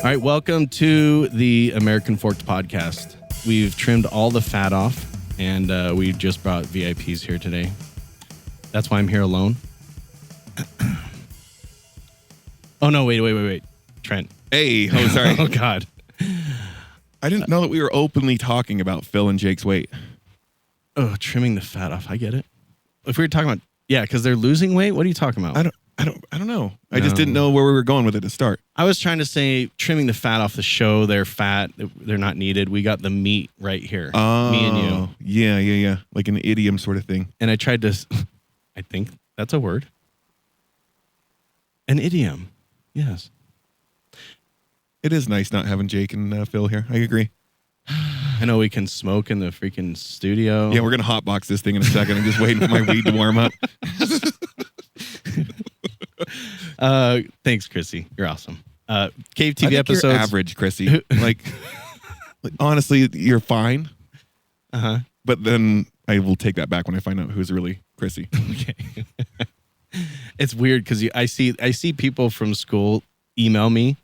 All right, welcome to the American Forked Podcast. We've trimmed all the fat off, and we just brought VIPs here today. That's why I'm here alone. Oh, no, wait. Trent. Hey, oh, sorry. Oh, God. I didn't know that we were openly talking about Phil and Jake's weight. Oh, trimming the fat off. I get it. If we were talking about, yeah, because they're losing weight, what are you talking about? I don't know. I just didn't know where we were going with it to start. I was trying to say trimming the fat off the show. They're fat. They're not needed. We got the meat right here. Me and you. Yeah. Like an idiom sort of thing. And I tried to, I think that's a word. An idiom. Yes. It is nice not having Jake and Phil here. I agree. I know we can smoke in the freaking studio. Yeah, we're going to hotbox this thing in a second. I'm just waiting for my weed to warm up. Thanks, Chrissy. You're awesome. Cave TV I think episodes. You're average, Chrissy. like, honestly, you're fine. Uh-huh. But then I will take that back when I find out who's really Chrissy. Okay. It's weird because I see people from school email me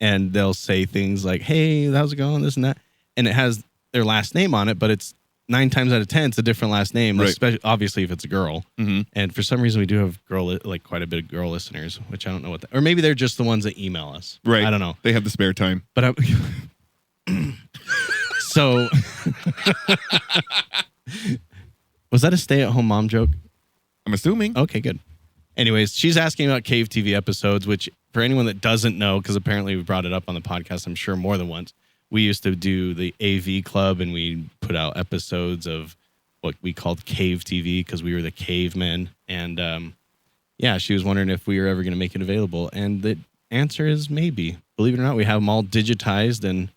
and they'll say things like, "Hey, how's it going?" This and that, and it has their last name on it, but it's 9 times out of 10 it's a different last name, right. Especially obviously if it's a girl. Mm-hmm. And for some reason we do have quite a bit of girl listeners, which I don't know what or maybe they're just the ones that email us. Right. I don't know. They have the spare time. But so was that a stay-at-home mom joke? I'm assuming. Okay, good. Anyways, she's asking about Cave TV episodes, which for anyone that doesn't know, because apparently we brought it up on the podcast, I'm sure more than once, we used to do the AV Club and we put out episodes of what we called Cave TV because we were the cavemen. And yeah, she was wondering if we were ever going to make it available. And the answer is maybe. Believe it or not, we have them all digitized and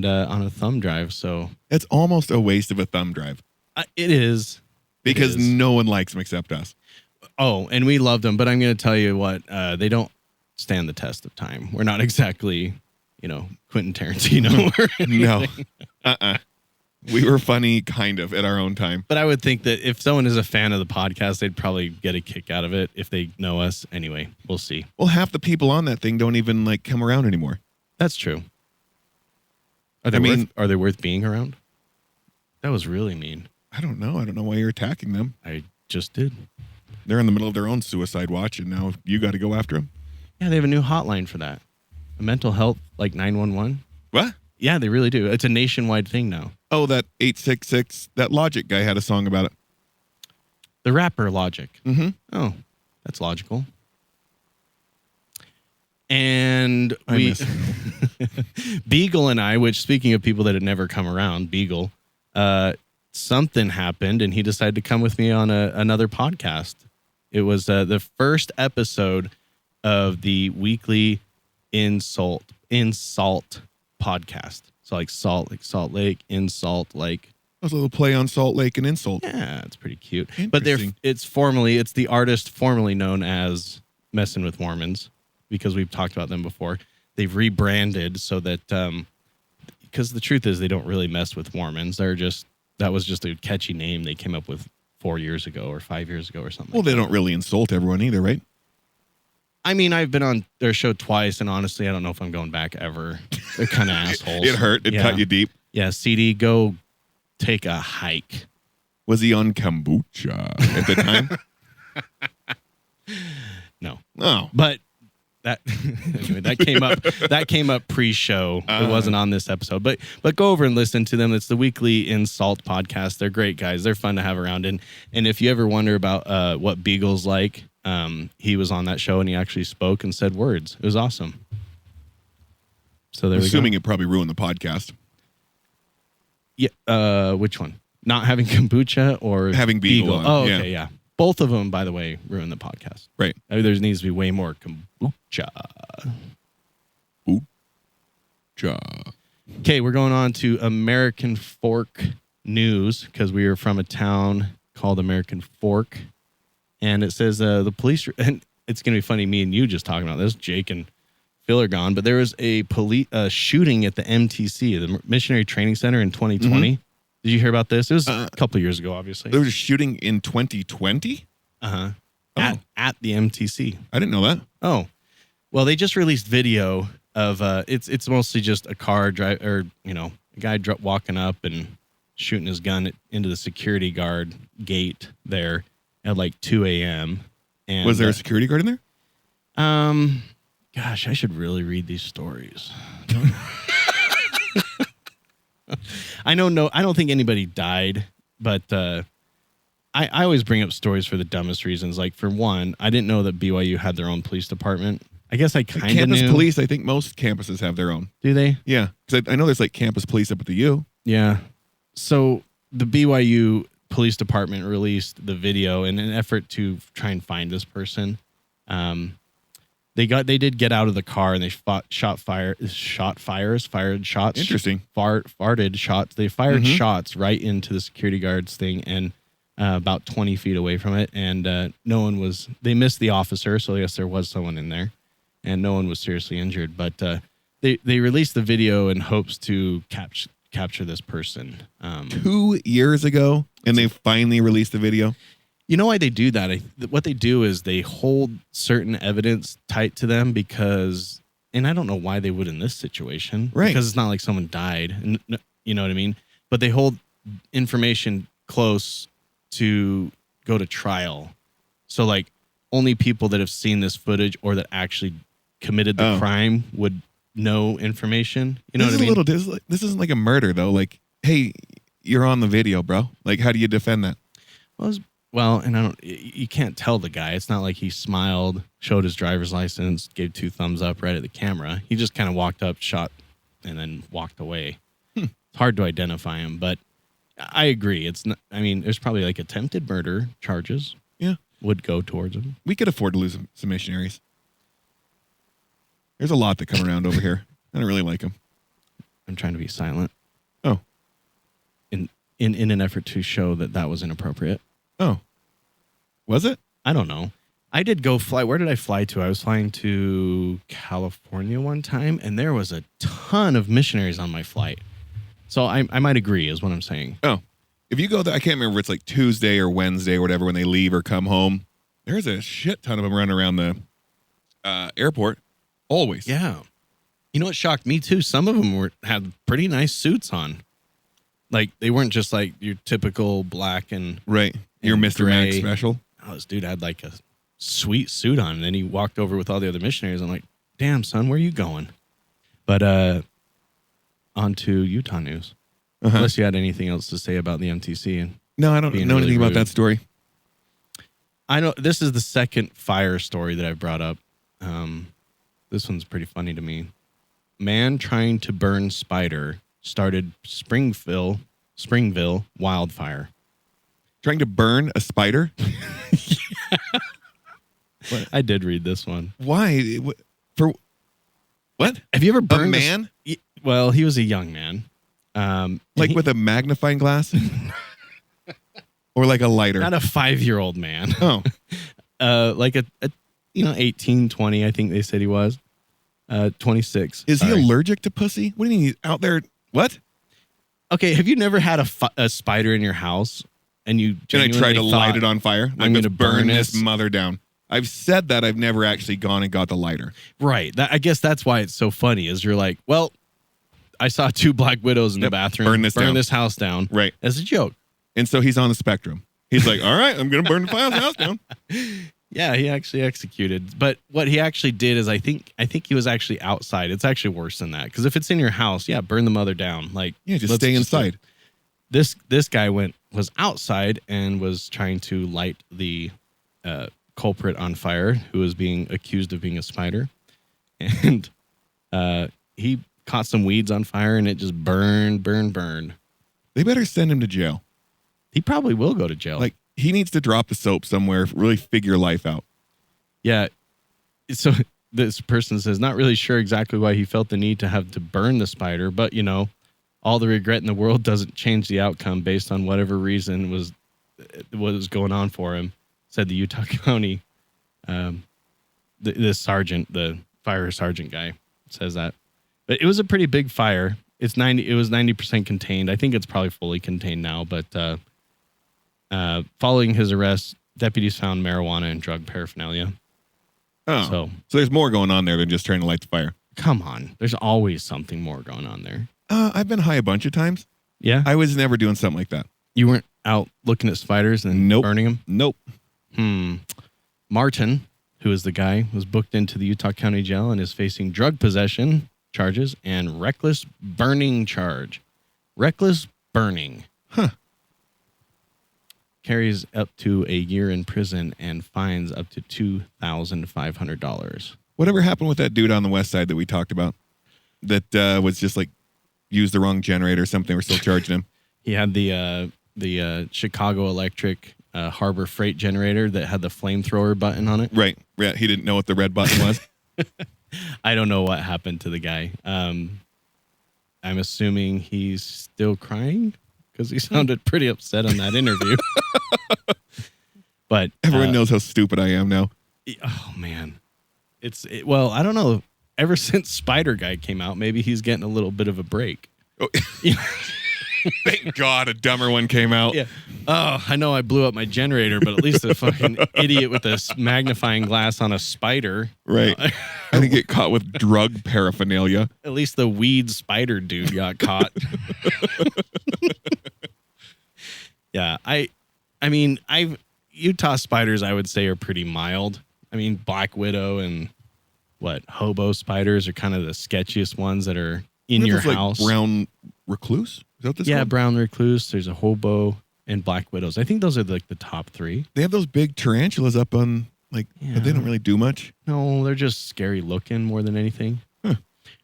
on a thumb drive. So it's almost a waste of a thumb drive. It is. Because no one likes them except us. Oh, and we love them, but I'm going to tell you what, they don't stand the test of time. We're not exactly, Quentin Tarantino. No. We were funny, kind of, at our own time. But I would think that if someone is a fan of the podcast, they'd probably get a kick out of it if they know us. Anyway, we'll see. Well, half the people on that thing don't even, come around anymore. That's true. Are they worth being around? That was really mean. I don't know. I don't know why you're attacking them. I just did. They're in the middle of their own suicide watch, and now you got to go after them? Yeah, they have a new hotline for that. A mental health, 911. What? Yeah, they really do. It's a nationwide thing now. Oh, that 866, that Logic guy had a song about it. The rapper Logic. Mm-hmm. Oh, that's logical. And Beagle and I, which speaking of people that had never come around, Beagle, something happened and he decided to come with me on another podcast. It was the first episode of the weekly Insult podcast. So Salt Lake, Insult Lake. A little play on Salt Lake and Insult. Yeah, it's pretty cute. But it's the artist formerly known as Messin' with Mormons, because we've talked about them before. They've rebranded so that because the truth is they don't really mess with Mormons. That was just a catchy name they came up with 4 years ago or 5 years ago or something. Well, they don't really insult everyone either, right? I mean, I've been on their show twice, and honestly, I don't know if I'm going back ever. They're kind of assholes. It hurt. It cut you deep. Yeah, CD, go take a hike. Was he on kombucha at the time? No. Oh. But that came up pre-show. It wasn't on this episode. But go over and listen to them. It's the weekly Insult podcast. They're great guys. They're fun to have around. And if you ever wonder about what Beagle's like, he was on that show and he actually spoke and said words. It was awesome. So there we go. Assuming it probably ruined the podcast. Yeah. Which one? Not having kombucha or having Beagle on. Oh, okay, yeah. Both of them, by the way, ruined the podcast. Right. There needs to be way more kombucha. Okay, we're going on to American Fork news because we are from a town called American Fork. And it says the police, and it's going to be funny, me and you just talking about this, Jake and Phil are gone, but there was a shooting at the MTC, the Missionary Training Center in 2020. Mm-hmm. Did you hear about this? It was a couple of years ago, obviously. There was a shooting in 2020? At the MTC. I didn't know that. Oh. Well, they just released video of it's mostly just a car drive or a guy walking up and shooting his gun into the security guard gate there at like 2 a.m. And Was there a security guard in there? Gosh, I should really read these stories. I don't think anybody died, but I always bring up stories for the dumbest reasons. Like, for one, I didn't know that BYU had their own police department. I guess I kind of knew. Campus police, I think most campuses have their own. Do they? Yeah, because I know there's like campus police up at the U. Yeah. So the BYU police department released the video in an effort to try and find this person. They did get out of the car and they fired shots. Interesting. Farted shots. They fired shots right into the security guard's thing and about 20 feet away from it. And they missed the officer. So I guess there was someone in there and no one was seriously injured. But they released the video in hopes to capture this person. 2 years ago, and they finally released the video. You know why they do that? What they do is they hold certain evidence tight to them because, and I don't know why they would in this situation, right? Because it's not like someone died, and you know what I mean. But they hold information close to go to trial, so like only people that have seen this footage or that actually committed the crime would know information. You know what I mean? This isn't like a murder though. Like, hey, you're on the video, bro. Like, how do you defend that? Well, and you can't tell the guy. It's not like he smiled, showed his driver's license, gave 2 thumbs up right at the camera. He just kind of walked up, shot, and then walked away. It's hard to identify him, but I agree. It's not, I mean, there's probably like attempted murder charges. Yeah. Would go towards him. We could afford to lose some missionaries. There's a lot that come around over here. I don't really like them. I'm trying to be silent. Oh. In an effort to show that was inappropriate. Oh, was it? I don't know. I did go fly. Where did I fly to? I was flying to California one time, and there was a ton of missionaries on my flight. So I might agree, is what I'm saying. Oh, if you go there, I can't remember if it's like Tuesday or Wednesday or whatever when they leave or come home. There's a shit ton of them running around the airport. Always. Yeah. You know what shocked me too? Some of them had pretty nice suits on. Like, they weren't just like your typical black and right. Your Mr. Max special. Oh, this dude had like a sweet suit on, and then he walked over with all the other missionaries. I'm like, damn, son, where are you going? But on to Utah news. Unless you had anything else to say about the MTC. No, I don't know anything about that story. I know this is the second fire story that I've brought up. This one's pretty funny to me. Man trying to burn spider started Springville wildfire. Trying to burn a spider? I did read this one. Why? For what? Have you ever burned a man? Well, he was a young man. With a magnifying glass? Or like a lighter? Not a 5-year-old man. Oh. Like a 18, 20, I think they said he was. 26. Is he allergic to pussy? What do you mean he's out there? What? Okay, have you never had a spider in your house and you I tried to light it on fire? Like, I'm going to burn this mother down. I've said that. I've never actually gone and got the lighter. Right. I guess that's why it's so funny is you're like, well, I saw 2 black widows in the bathroom. Burn this house down. Right. As a joke. And so he's on the spectrum. He's like, all right, I'm going to burn the house down. Yeah, he actually executed. But what he actually did is I think he was actually outside. It's actually worse than that. Because if it's in your house, yeah, burn the mother down. Like, yeah, just stay inside. This guy was outside and was trying to light the culprit on fire, who was being accused of being a spider. And he caught some weeds on fire and it just burned. They better send him to jail. He probably will go to jail. Like, he needs to drop the soap somewhere, really figure life out. Yeah. So this person says, not really sure exactly why he felt the need to have to burn the spider, but, all the regret in the world doesn't change the outcome based on whatever reason was going on for him, said the Utah County. The sergeant, the fire sergeant guy says that. But it was a pretty big fire. It was 90% contained. I think it's probably fully contained now, but following his arrest, deputies found marijuana and drug paraphernalia. Oh, so there's more going on there than just trying to light the fire. Come on. There's always something more going on there. I've been high a bunch of times. Yeah? I was never doing something like that. You weren't out looking at spiders and Nope. burning them? Nope. Martin, who is the guy, was booked into the Utah County Jail and is facing drug possession charges and reckless burning charge. Reckless burning. Huh. Carries up to a year in prison and fines up to $2,500. Whatever happened with that dude on the west side that we talked about that was just like used the wrong generator or something? We're still charging him. He had the Chicago Electric Harbor Freight generator that had the flamethrower button on it. Right. Yeah. He didn't know what the red button was. I don't know what happened to the guy. I'm assuming he's still crying because he sounded pretty upset on that interview. But Everyone knows how stupid I am now. Oh man, well, I don't know. Ever since Spider Guy came out, maybe he's getting a little bit of a break. Oh. Thank God a dumber one came out. Yeah. Oh, I know I blew up my generator, but at least a fucking idiot with a magnifying glass on a spider. Right. I didn't get caught with drug paraphernalia. At least the weed spider dude got caught. Yeah. I mean, Utah spiders, I would say, are pretty mild. I mean, black widow and hobo spiders are kind of the sketchiest ones that are in your house. Like brown recluse? Is that what this Yeah, called? brown recluse. There's a hobo and black widows. I think those are like the top three. They have those big tarantulas up on, but they don't really do much. No, they're just scary looking more than anything. Huh.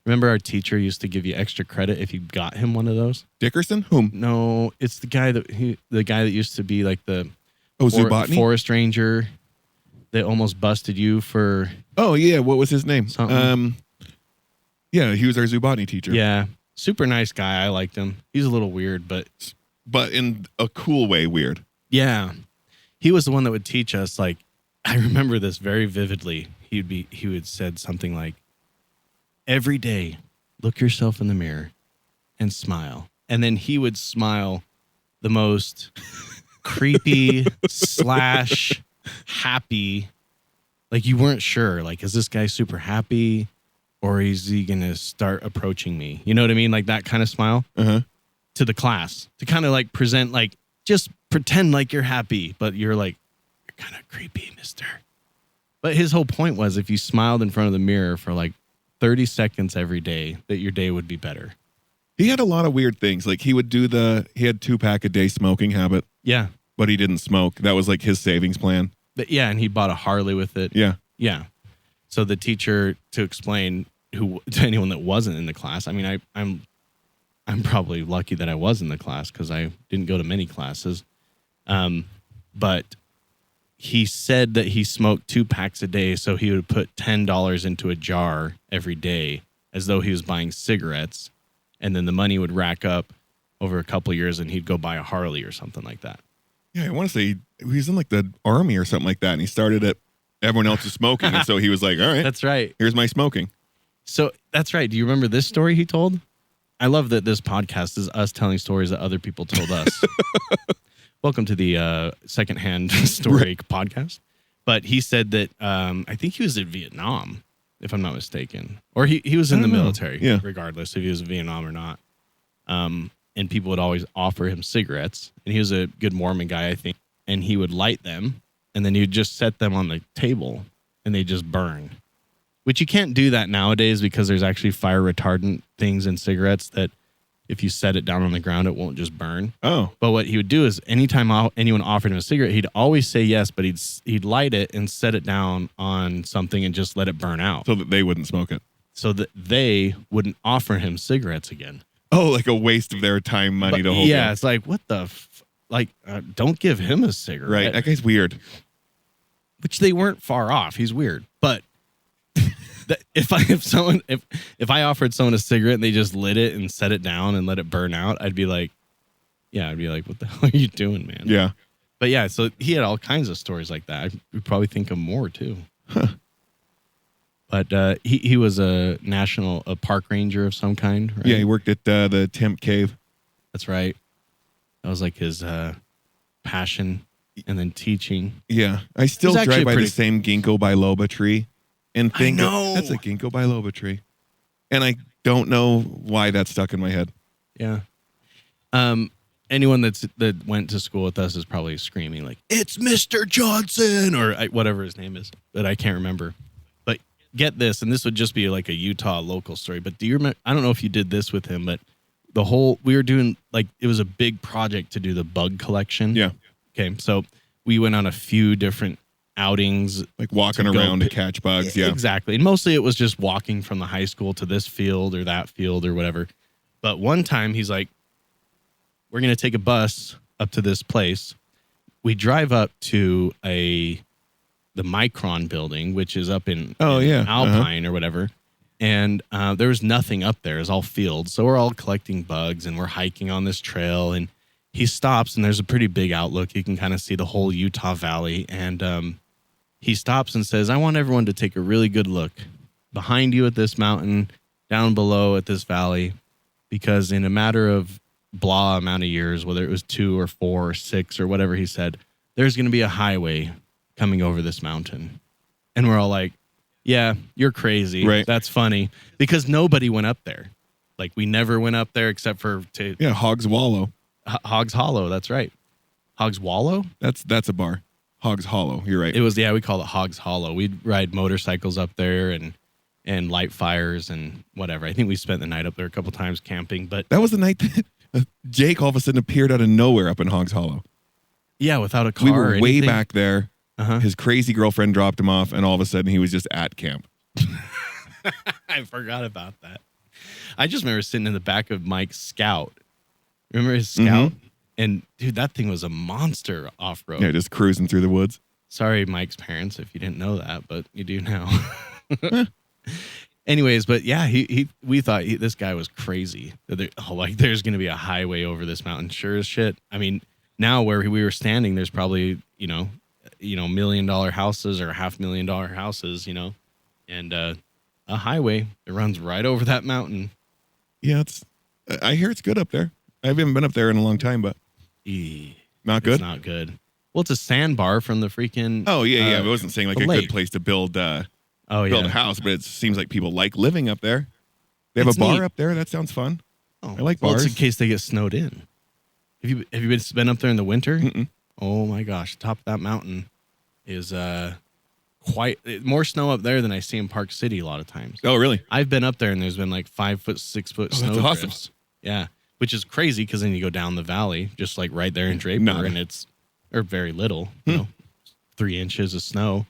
Remember our teacher used to give you extra credit if you got him one of those? Dickerson? Whom? No, it's the guy that used to be like the Zubotny? forest ranger that almost busted you for. Oh yeah, what was his name? Something. Yeah, he was our Zubotny teacher. Yeah, super nice guy. I liked him. He's a little weird, but in a cool way weird. Yeah, he was the one that would teach us. Like, I remember this very vividly. He would said something like, "Every day, look yourself in the mirror and smile," and then he would smile the most creepy / happy. Like you weren't sure. Like, is this guy super happy? Or is he going to start approaching me? You know what I mean? Like that kind of smile to the class to kind of like present, like just pretend like you're happy, but you're like, you're kind of creepy, mister. But his whole point was if you smiled in front of the mirror for like 30 seconds every day, that your day would be better. He had a lot of weird things. Like he had 2-pack a day smoking habit. Yeah. But he didn't smoke. That was like his savings plan. But yeah. And he bought a Harley with it. Yeah. Yeah. So the teacher, to explain to anyone that wasn't in the class, I mean, I'm probably lucky that I was in the class because I didn't go to many classes. But he said that he smoked 2 packs a day, so he would put $10 into a jar every day as though he was buying cigarettes, and then the money would rack up over a couple of years, and he'd go buy a Harley or something like that. Yeah, I want to say he was in like the army or something like that, and he started at everyone else is smoking, and so he was like, all right, that's right. Here's my smoking. So that's right. Do you remember this story he told? I love that this podcast is us telling stories that other people told us. Welcome to the secondhand story podcast. But he said that I think he was in Vietnam, if I'm not mistaken. Or he was in the military, regardless if he was in Vietnam or not. And people would always offer him cigarettes. And he was a good Mormon guy, I think. And he would light them. And then he would just set them on the table. And they just burn. Which you can't do that nowadays because there's actually fire retardant things in cigarettes that if you set it down on the ground, it won't just burn. Oh. But what he would do is anytime anyone offered him a cigarette, he'd always say yes, but he'd light it and set it down on something and just let it burn out. So that they wouldn't smoke it. So that they wouldn't offer him cigarettes again. Oh, like a waste of their time, money to hold. Yeah, it's like, what the... don't give him a cigarette. Right, that guy's weird. Which they weren't far off. He's weird. But... If I offered someone a cigarette and they just lit it and set it down and let it burn out, I'd be like, what the hell are you doing, man? Yeah. But yeah, so he had all kinds of stories like that. I'd probably think of more too. Huh. But he was a park ranger of some kind, right? Yeah, he worked at the Temp Cave. That's right. That was like his passion, and then teaching. Yeah. I still drive by the same ginkgo biloba tree. And think I know. That's a ginkgo biloba tree. And I don't know why that stuck in my head. Yeah. Anyone that went to school with us is probably screaming like, "It's Mr. Johnson," or whatever his name is, but I can't remember. But get this, and this would just be like a Utah local story. But do you remember? I don't know if you did this with him, but we were doing like it was a big project to do the bug collection. Yeah. Okay, so we went on a few different outings, like walking around to catch bugs. Yeah, exactly. And mostly it was just walking from the high school to this field or that field or whatever. But one time he's like, we're going to take a bus up to this place. We drive up to the Micron building, which is up in Alpine or whatever. And there was nothing up there. It was all fields. So we're all collecting bugs and we're hiking on this trail. And he stops and there's a pretty big outlook. You can kind of see the whole Utah Valley. And he stops and says, I want everyone to take a really good look behind you at this mountain, down below at this valley, because in a matter of blah amount of years, whether it was 2 or 4 or 6 or whatever he said, there's going to be a highway coming over this mountain. And we're all like, yeah, you're crazy. Right. That's funny. Because nobody went up there. Like we never went up there except for Hogs Wallow. Hogs Hollow. That's right. Hogs Wallow? That's a bar. Hogs Hollow. You're right. It was, we call it Hogs Hollow. We'd ride motorcycles up there and light fires and whatever. I think we spent the night up there a couple times camping, but that was the night that Jake all of a sudden appeared out of nowhere up in Hogs Hollow. Yeah, without a car. We were or way anything. back there. His crazy girlfriend dropped him off, and all of a sudden he was just at camp. I forgot about that. I just remember sitting in the back of Mike's Scout. Remember his Scout? Mm-hmm. And dude, that thing was a monster off-road. Yeah, just cruising through the woods. Sorry, Mike's parents, if you didn't know that, but you do now. Anyways, but yeah, we thought this guy was crazy. There's going to be a highway over this mountain. Sure as shit. I mean, now where we were standing, there's probably, $1 million houses or $500,000 houses, and a highway that runs right over that mountain. Yeah, I hear it's good up there. I haven't been up there in a long time, but not good. It's not good. Well, it's a sandbar from the freaking. Oh yeah. I wasn't saying like a lake. good place to build a build house, but it seems like people like living up there. They have It's a bar neat. up there. That sounds fun. Oh, I like well, bars. it's in case they get snowed in. Have you been up there in the winter? Mm-mm. Oh my gosh, top of that mountain is quite more snow up there than I see in Park City a lot of times. Oh really? I've been up there and there's been like 5 foot, 6 foot snow that's awesome. drifts. Yeah, which is crazy because then you go down the valley, just like right there in Draper, None. and it's very little, 3 inches of snow.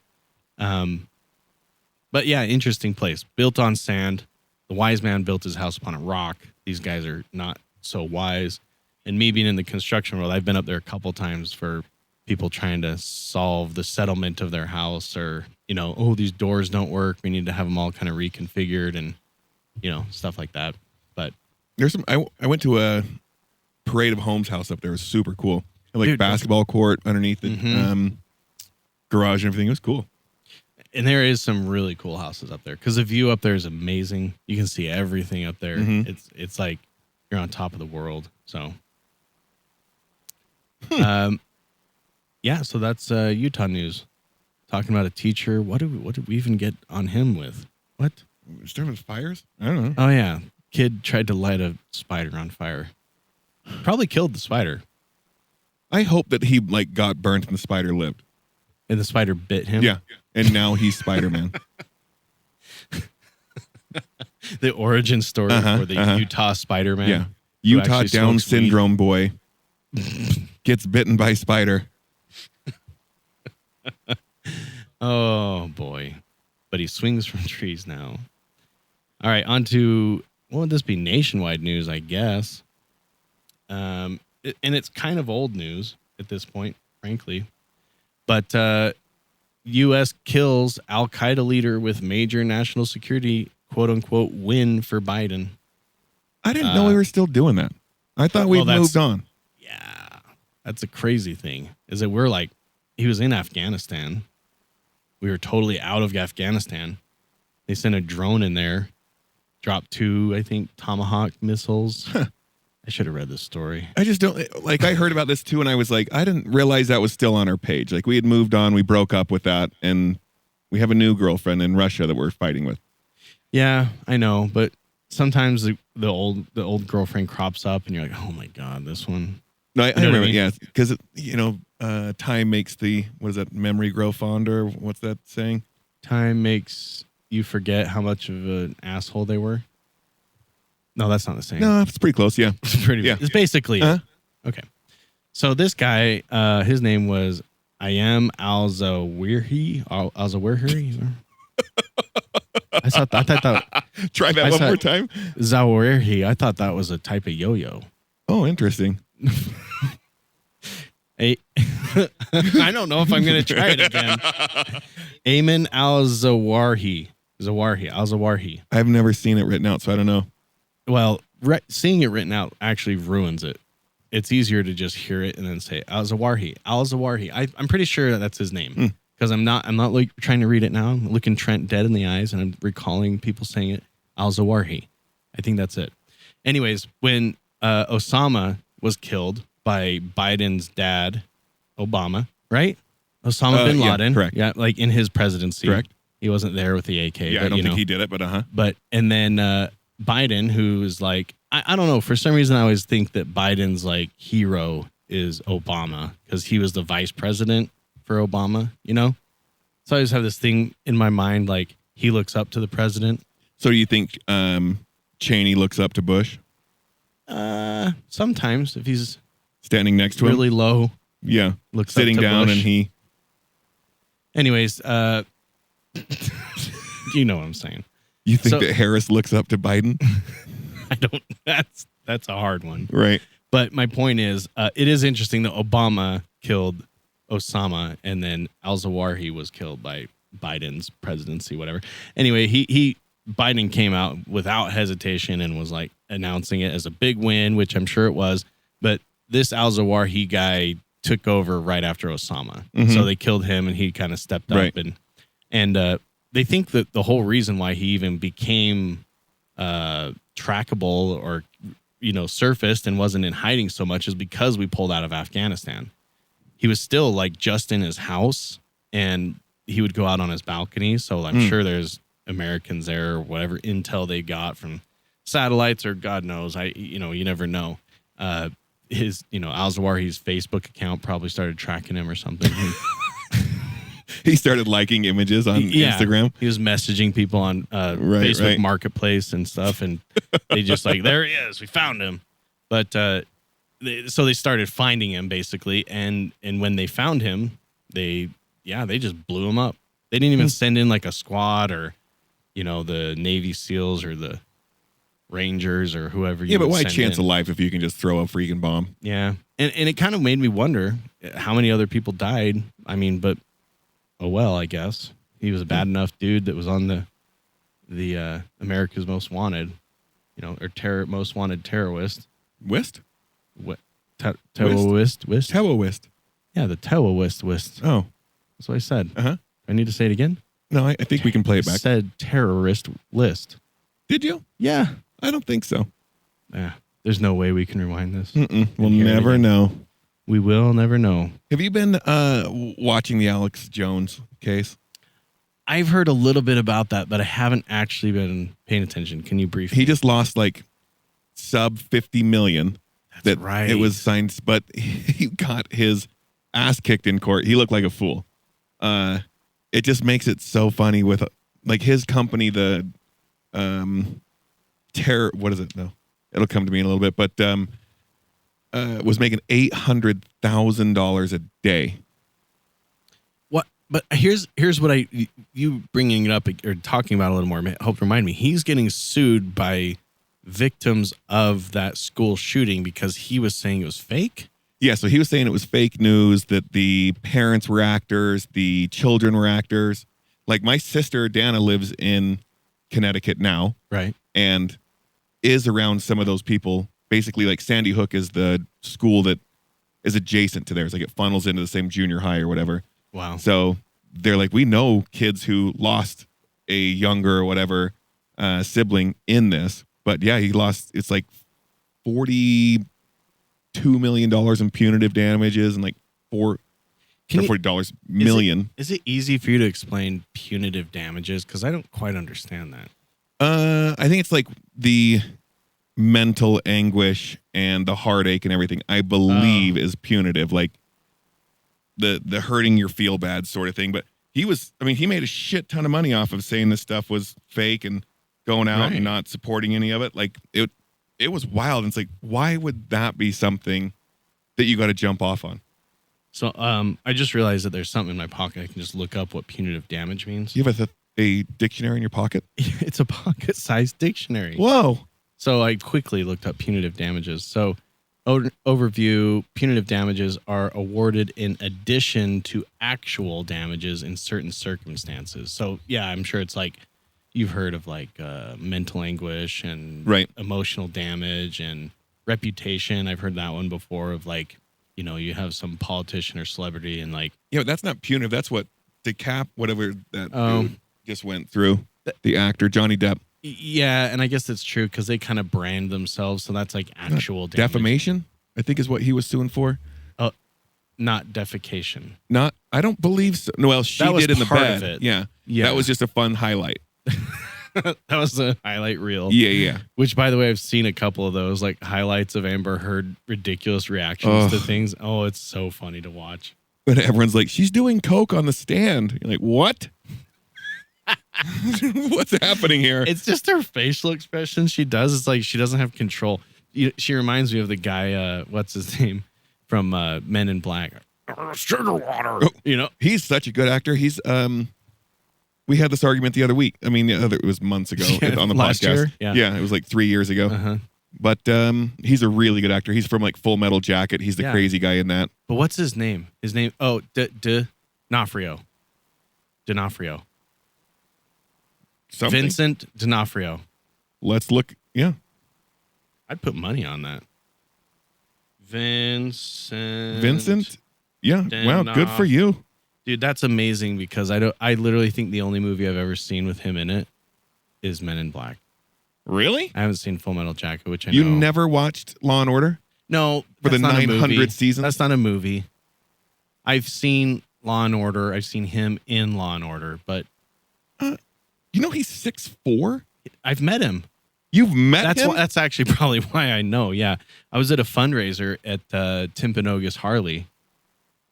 But yeah, interesting place. Built on sand. The wise man built his house upon a rock. These guys are not so wise. And me being in the construction world, I've been up there a couple times for people trying to solve the settlement of their house, or these doors don't work. We need to have them all kind of reconfigured and stuff like that. But There's some. I went to a Parade of Homes house up there. It was super cool. Like Dude, basketball court underneath the garage and everything. It was cool. And there is some really cool houses up there because the view up there is amazing. You can see everything up there. Mm-hmm. It's like you're on top of the world. So, yeah. So that's Utah news. Talking about a teacher. What did we even get on him with? What? Starting with fires? I don't know. Oh yeah, kid tried to light a spider on fire. Probably killed the spider, I hope that he got burnt and the spider lived. and the spider bit him. Yeah. And now he's Spider-Man. The origin story for the Utah Spider-Man. Yeah. who Utah actually Down smokes weed. syndrome boy gets bitten by spider. Oh boy, but he swings from trees now. All right, on to, what would this be? Nationwide news, I guess. And it's kind of old news at this point, frankly. But U.S. kills Al-Qaeda leader with major national security, quote unquote, win for Biden. I didn't know we were still doing that. I thought we'd moved on. Yeah, that's a crazy thing. Is that we're like, he was in Afghanistan. We were totally out of Afghanistan. They sent a drone in there, dropped 2, I think, Tomahawk missiles. I should have read this story. I just don't I heard about this too, and I was like, I didn't realize that was still on our page. Like we had moved on, we broke up with that, and we have a new girlfriend in Russia that we're fighting with. Yeah, I know, but sometimes the old girlfriend crops up and you're like, oh my God, this one. No, I You know what I remember. mean? Yeah, because time makes the what is that memory grow fonder? What's that saying? Time makes you forget how much of an asshole they were. No, that's not the same. No, it's pretty close. Yeah, It's pretty. Yeah. It's basically it. Uh-huh. Okay. So this guy, his name was Ayam Al-Zawahiri. Al-Zawahiri. I thought that Try that I one said- more time. Zawahiri. I thought that was a type of yo-yo. Oh, interesting. I don't know if I'm going to try it again. Ayman Al-Zawahiri. Al-Zawahiri. I've never seen it written out, so I don't know. Well, seeing it written out actually ruins it. It's easier to just hear it and then say Al-Zawahiri. I'm pretty sure that's his name because I'm not like trying to read it now. I'm looking Trent dead in the eyes and I'm recalling people saying it. Al-Zawahiri. I think that's it. Anyways, when Osama was killed by Biden's dad, Obama, right? Osama bin yeah, Laden. correct. Yeah, like in his presidency. Correct. He wasn't there with the AK. Yeah, but, I don't think he did it, but But and then Biden, who is like, I don't know, for some reason I always think that Biden's like hero is Obama because he was the vice president for Obama, you know? So I always have this thing in my mind like he looks up to the president. So do you think Cheney looks up to Bush Sometimes if he's standing next to him? really low, Yeah, looks sitting up to down Bush. and he. Anyways, you know what I'm saying. You think So- that Harris looks up to Biden? I don't. That's a hard one. Right. But my point is, it is interesting that Obama killed Osama, and then Al-Zawahiri was killed by Biden's presidency, whatever. Anyway, Biden came out without hesitation and was like announcing it as a big win, which I'm sure it was. But this Al-Zawahiri guy took over right after Osama, so they killed him, and he kind of stepped up, Right. and they think that the whole reason why he even became trackable or surfaced and wasn't in hiding so much is because we pulled out of Afghanistan. He was still like just in his house and he would go out on his balcony. So I'm sure there's Americans there or whatever intel they got from satellites or God knows. You never know. His, Al-Zawahiri's Facebook account probably started tracking him or something. He started liking images on Instagram. He was messaging people on Facebook Marketplace and stuff, and they just like, there he is, we found him. But so they started finding him basically, and when they found him, they just blew him up. They didn't even send in like a squad or the Navy SEALs or the Rangers or whoever. Yeah, but why send chance in. of life if you can just throw a freaking bomb? Yeah, and it kind of made me wonder how many other people died. I mean, but oh well, I guess he was a bad enough dude that was on the America's Most Wanted, or most wanted terrorist. Whist? What? Terrorist? Terrorist. Yeah, the terrorist. Oh. That's what I said. Uh-huh. I need to say it again. No, I think we can play it I back. said terrorist list. Did you? Yeah. I don't think so. Yeah. There's no way we can rewind this. We'll hear it never again. know. We will never know. Have you been watching the Alex Jones case? I've heard a little bit about that, but I haven't actually been paying attention. Can you brief He me? just lost like sub 50 million. That's right. It was signed, but he got his ass kicked in court. He looked like a fool. It just makes it so funny with like his company, the terror. What is it? No, it'll come to me in a little bit. But was making $800,000 a day. What? But here's what you bringing it up or talking about it a little more. Help remind me. He's getting sued by victims of that school shooting because he was saying it was fake. Yeah, so he was saying it was fake news, that the parents were actors, the children were actors. Like my sister, Dana, lives in Connecticut now. Right. And is around some of those people. Basically, like Sandy Hook is the school that is adjacent to theirs. Like it funnels into the same junior high or whatever. Wow. So they're like, we know kids who lost a younger or whatever sibling in this. But yeah, he lost, it's like $42 million in punitive damages and like $40 million. Is it easy for you to explain punitive damages? Because I don't quite understand that. I think it's like the mental anguish and the heartache and everything, I believe, is punitive, like the hurting your feel bad sort of thing. But he made a shit ton of money off of saying this stuff was fake and going out and not supporting any of it. Like it was wild. And it's like, why would that be something that you got to jump off on? So I just realized that there's something in my pocket. I can just look up what punitive damage means. You have a dictionary in your pocket? It's a pocket-sized dictionary. Whoa. So I quickly looked up punitive damages. So overview, punitive damages are awarded in addition to actual damages in certain circumstances. So, yeah, I'm sure it's like you've heard of like mental anguish and emotional damage and reputation. I've heard that one before of like, you know, you have some politician or celebrity and like... Yeah, that's not punitive. That's what whatever that dude just went through. The actor, Johnny Depp. Yeah, and I guess that's true because they kind of brand themselves, so that's like actual damage. Defamation, I think, is what he was suing for. Not defecation. I don't believe so. No, well, she did in the bed. Of it. Yeah, that was just a fun highlight. That was a highlight reel. Yeah. Which, by the way, I've seen a couple of those, like highlights of Amber Heard ridiculous reactions to things. Oh, it's so funny to watch. But everyone's like, she's doing coke on the stand. You're like, what? What's happening here? It's just her facial expression she does. It's like she doesn't have control. She reminds me of the guy, what's his name, from Men in Black. Sugar water. You know? He's such a good actor. He's we had this argument the other week. I mean, it was months ago on the last podcast. Year? Yeah, it was like 3 years ago. Uh-huh. But he's a really good actor. He's from like Full Metal Jacket. He's the crazy guy in that. But what's his name? D'Onofrio. D'Onofrio. Something. Vincent D'Onofrio. Let's look. Yeah. I'd put money on that. Vincent? Yeah. Wow, good for you. Dude, that's amazing because I literally think the only movie I've ever seen with him in it is Men in Black. Really? I haven't seen Full Metal Jacket, which I know. You never watched Law and Order? No. For the 900th season? That's not a movie. I've seen Law and Order. I've seen him in Law and Order, but... You know he's 6'4"? I've met him. You've met him? That's actually probably why I know, yeah. I was at a fundraiser at Timpanogos Harley,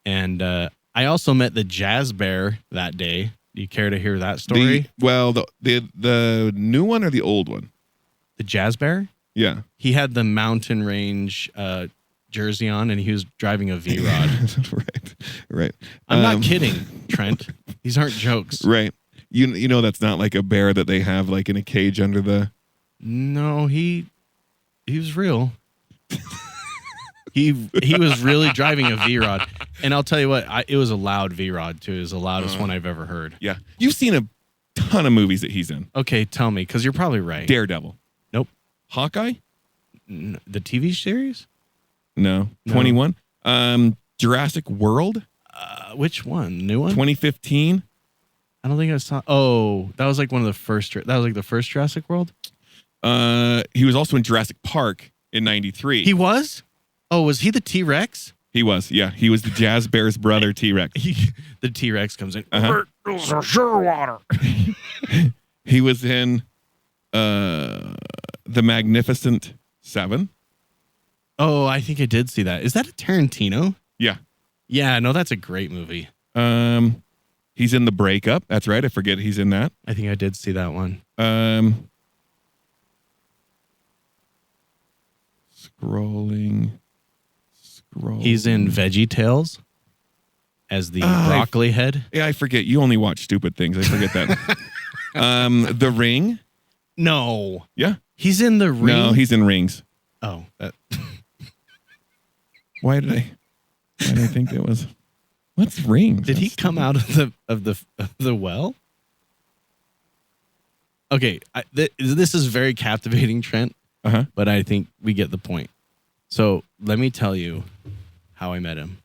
and I also met the Jazz Bear that day. Do you care to hear that story? The new one or the old one? The Jazz Bear? Yeah. He had the mountain range jersey on, and he was driving a V-Rod. Right. I'm not kidding, Trent. These aren't jokes. Right. You know that's not like a bear that they have like in a cage under the... No, he was real. He was really driving a V-Rod. And I'll tell you what, it was a loud V-Rod too. It was the loudest one I've ever heard. Yeah. You've seen a ton of movies that he's in. Okay, tell me, because you're probably right. Daredevil. Nope. Hawkeye? The TV series? No. 21? Jurassic World? Which one? New one? 2015? I don't think I saw. Oh, that was like one of the first. That was like the first Jurassic World. He was also in Jurassic Park in '93. He was. Oh, was he the T-Rex? He was. Yeah, he was the Jazz Bear's brother, T-Rex. The T-Rex comes in. Sugar water. He was in The Magnificent Seven. Oh, I think I did see that. Is that a Tarantino? Yeah. Yeah. No, that's a great movie. He's in The Breakup. That's right. I forget he's in that. I think I did see that one. Scrolling. He's in Veggie Tales as the broccoli head. Yeah, I forget. You only watch stupid things. I forget that. The Ring. No. Yeah. He's in The Ring. No, he's in Rings. Oh. Why did I think that was... What's Rings? Did he come out of the well? Okay, this is very captivating, Trent. But I think we get the point. So let me tell you how I met him.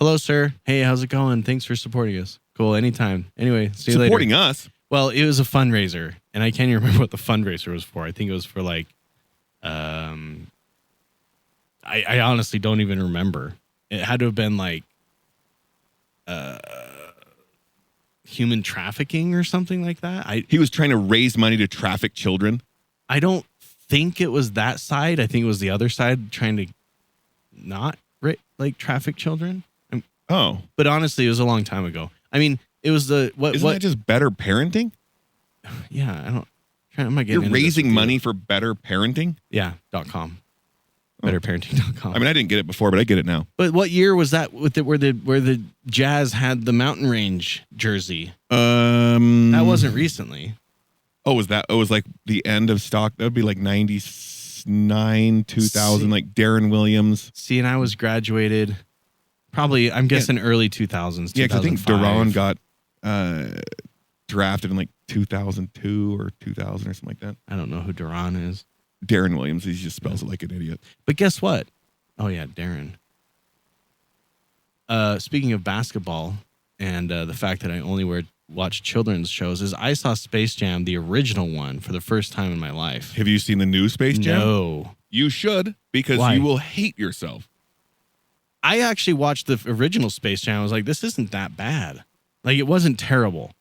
Hello, sir. Hey, how's it going? Thanks for supporting us. Cool, anytime. Anyway, see you later. Supporting us? Well, it was a fundraiser, and I can't even remember what the fundraiser was for. I think it was for like, I honestly don't even remember. It had to have been like, human trafficking or something like that. He was trying to raise money to traffic children. I don't think it was that side. I think it was the other side trying to not like traffic children. Oh, but honestly, it was a long time ago. I mean, it was the what? Isn't that just better parenting? Yeah, I don't. I'm not getting. You're into this raising with money you. for better parenting. Yeah. .com. Betterparenting.com. I mean, I didn't get it before, but I get it now. But what year was that? With where the Jazz had the mountain range jersey? That wasn't recently. Oh, was that? Oh, it was like the end of stock. That would be like 99, 2000, like Darren Williams. See, and I was graduated. Probably, I'm guessing early 2000s. Yeah, because I think Duran got drafted in like 2002 or 2000 or something like that. I don't know who Duran is. Darren Williams. He just spells it like an idiot. But guess what? Oh, yeah, Darren. Speaking of basketball and the fact that I only watch children's shows, is I saw Space Jam, the original one, for the first time in my life. Have you seen the new Space Jam? No. You should, because Why? you will hate yourself. I actually watched the original Space Jam. I was like, this isn't that bad. Like, it wasn't terrible.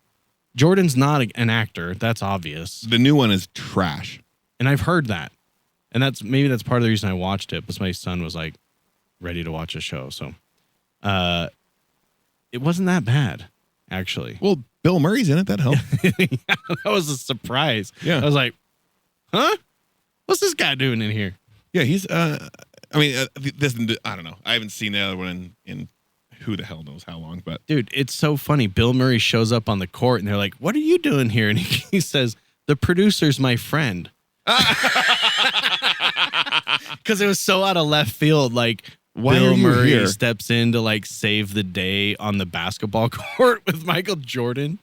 Jordan's not an actor. That's obvious. The new one is trash. And I've heard that. And maybe that's part of the reason I watched it, because my son was like ready to watch a show. So it wasn't that bad, actually. Well, Bill Murray's in it. That helped. Yeah, that was a surprise. Yeah. I was like, huh? What's this guy doing in here? Yeah, he's I mean, this, I don't know. I haven't seen the other one in who the hell knows how long, but Dude, it's so funny. Bill Murray shows up on the court and they're like, what are you doing here? And he says, the producer's my friend. Because it was so out of left field. Like, Why Bill are you Murray here? steps in to like save the day on the basketball court with Michael Jordan.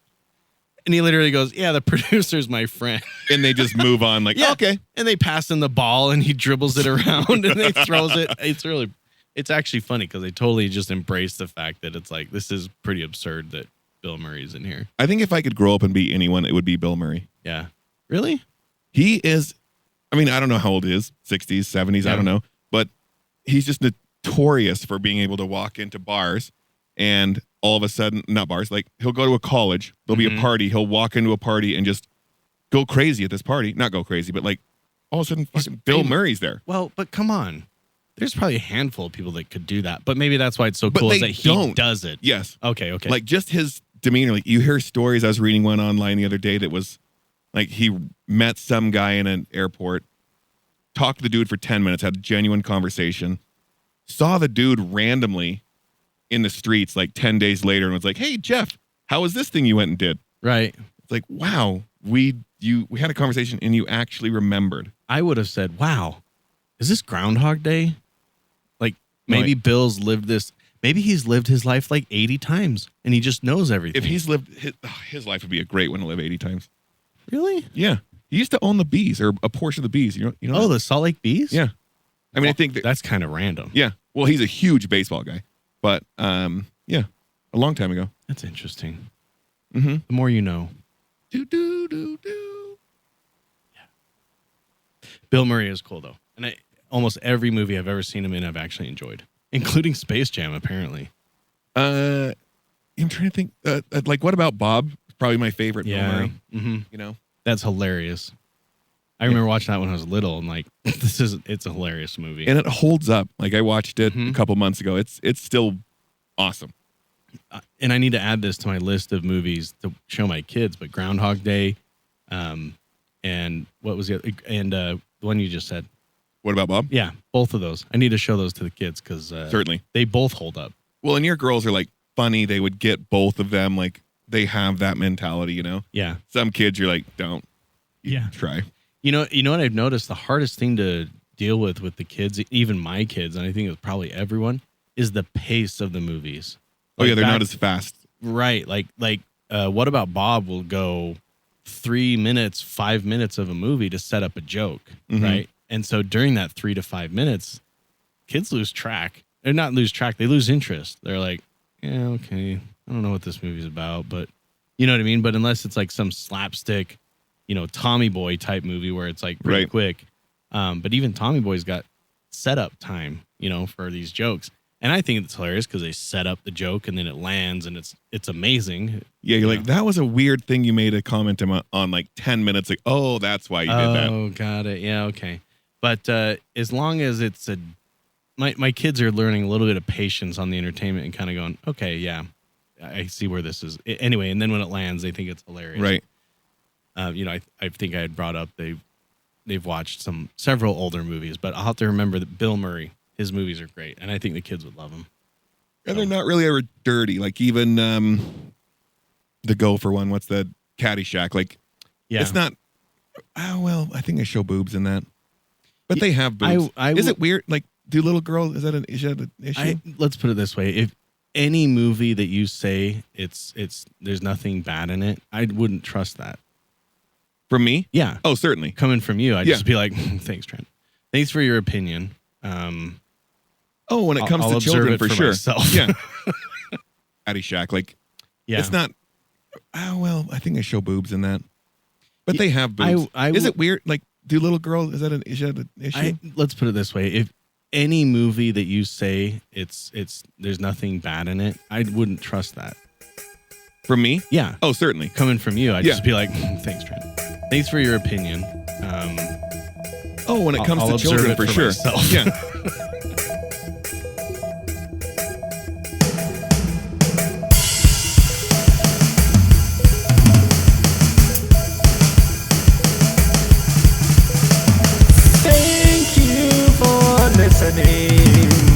And he literally goes, yeah, the producer's my friend. and they just move on like, Yeah. okay. And they pass him the ball and he dribbles it around and they throws it. It's actually funny because they totally just embrace the fact that it's like, this is pretty absurd that Bill Murray's in here. I think if I could grow up and be anyone, it would be Bill Murray. Yeah. Really? He is, I mean, I don't know how old he is, 60s, 70s, Yeah. I don't know. But he's just notorious for being able to walk into bars and all of a sudden, not bars, like he'll go to a college, there'll be a party, he'll walk into a party and just go crazy at this party. Not go crazy, but like all of a sudden fucking Bill Murray's there. Well, but come on. There's probably a handful of people that could do that. But maybe that's why it's so But cool is they that he don't. does it. Yes. Okay. Like just his demeanor, like you hear stories. I was reading one online the other day that was like he met some guy in an airport, talked to the dude for 10 minutes, had a genuine conversation, saw the dude randomly in the streets like 10 days later and was like, hey, Jeff, how was this thing you went and did? Right. It's like, wow, we had a conversation and you actually remembered. I would have said, wow, is this Groundhog Day? Like No, maybe Bill's lived this. Maybe he's lived his life like 80 times and he just knows everything. If he's lived, his life would be a great one to live 80 times. Really? Yeah. He used to own the Bees or a portion of the Bees. You know. Oh, the Salt Lake Bees? Yeah. I mean, I think that's kind of random. Yeah. Well, he's a huge baseball guy, but yeah, a long time ago. That's interesting. Mm-hmm. The more you know. Do. Yeah. Bill Murray is cool though, and almost every movie I've ever seen him in, I've actually enjoyed, including Space Jam. Apparently. I'm trying to think. Like, what about Bob? Probably my favorite. Bill Murray. Mm-hmm. You know, that's hilarious. I remember watching that when I was little, and like, it's a hilarious movie, and it holds up. Like I watched it a couple months ago. It's still awesome. And I need to add this to my list of movies to show my kids. But Groundhog Day, and what was the one you just said? What about Bob? Yeah, both of those. I need to show those to the kids because certainly they both hold up. Well, and your girls are like funny. They would get both of them. Like they have that mentality, you know. Yeah. Some kids, you're like, don't. Try. You know what I've noticed? The hardest thing to deal with the kids, even my kids, and I think it's probably everyone, is the pace of the movies. Oh yeah, they're not as fast. Right. Like What About Bob will go 3 minutes, 5 minutes of a movie to set up a joke, right? And so during that 3 to 5 minutes, kids lose track. Or not lose track, they lose interest. They're like, yeah, okay, I don't know what this movie's about, but you know what I mean? But unless it's like some slapstick, Tommy Boy type movie where it's like pretty quick. But even Tommy Boy's got setup time, for these jokes. And I think it's hilarious because they set up the joke and then it lands and it's amazing. Yeah, you're like, that was a weird thing you made a comment on like 10 minutes ago. Oh, that's why you did that. Oh, got it. Yeah, okay. But as long as it's my kids are learning a little bit of patience on the entertainment and kind of going, okay, yeah, I see where this is. Anyway, and then when it lands, they think it's hilarious. Right. I think I had brought up they've watched several older movies, but I'll have to remember that Bill Murray, his movies are great, and I think the kids would love them. And they're not really ever dirty. Like even the Gopher one, what's the Caddyshack? Like, Yeah. it's not. Oh well, I think they show boobs in that, but they have boobs. Is it weird? Like, do little girls? Is that an issue? Let's put it this way: if any movie that you say it's there's nothing bad in it, I wouldn't trust that. From me? Yeah. Oh, certainly. Coming from you, I'd just be like, thanks, Trent. Thanks for your opinion. When it comes I'll to children, observe it for for sure. myself. Yeah. Caddyshack, like, Yeah. it's not. Oh well, I think they show boobs in that, but they have boobs. Is it weird? Like, do little girls? Is that an issue? Let's put it this way: if any movie that you say it's there's nothing bad in it, I wouldn't trust that. From me? Yeah. Oh, certainly. Coming from you, I'd just be like, thanks, Trent. Thanks for your opinion. When it comes I'll to children, observe it for sure. myself. Yeah. Thank you for listening.